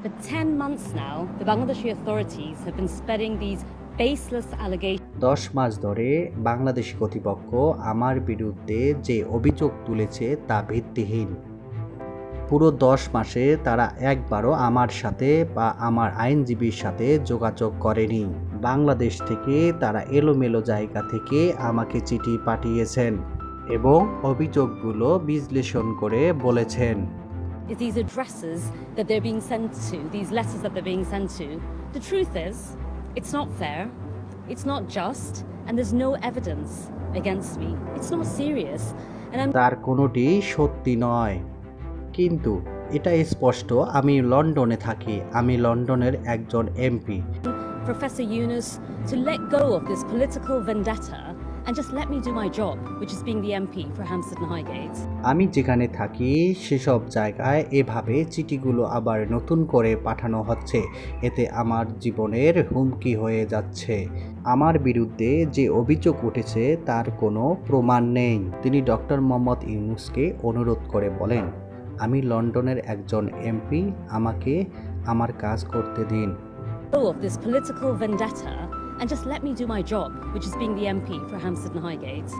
For 10 months now, the Bangladeshi authorities have been spreading these baseless allegations. 10 মাস ধরে বাংলাদেশি কর্তৃপক্ষ আমার বিরুদ্ধে যে অভিযোগ তুলেছে তা ভিত্তিহীন। পুরো 10 মাসে তারা একবারও আমার সাথে বা আমার আইনজীবীর সাথে যোগাযোগ করেনি। বাংলাদেশ থেকে তারা এলোমেলো জায়গা থেকে আমাকে চিঠি পাঠিয়েছেন এবং অভিযোগগুলো বিশ্লেষণ করে বলেছেন, These addresses that they're being sent to, these letters that they're being sent to, the truth is, it's not fair, it's not just, and there's no evidence against me. It's not serious. And তার কোনোটি সত্যি নয়। কিন্তু এটা স্পষ্ট, আমি লন্ডনে থাকি, আমি লন্ডনের একজন MP. Professor Yunus to let go of this political vendetta and just let me do my job, which is being the MP for Hampstead and Highgate. আমি যেখানে থাকি সেসব জায়গায় এভাবে চিঠিগুলো আবার নতুন করে পাঠানো হচ্ছে, এতে আমার জীবনের হুমকি হয়ে যাচ্ছে। আমার বিরুদ্ধে যে অভিযোগ উঠেছে তার কোনো প্রমাণ নেই। তিনি ডক্টর মোহাম্মদ ইউনূসকে অনুরোধ করে বলেন, আমি লন্ডনের একজন এমপি, আমাকে আমার কাজ করতে দিন। Of this political vendetta and just let me do my job, which is being the MP for Hampstead and Highgate.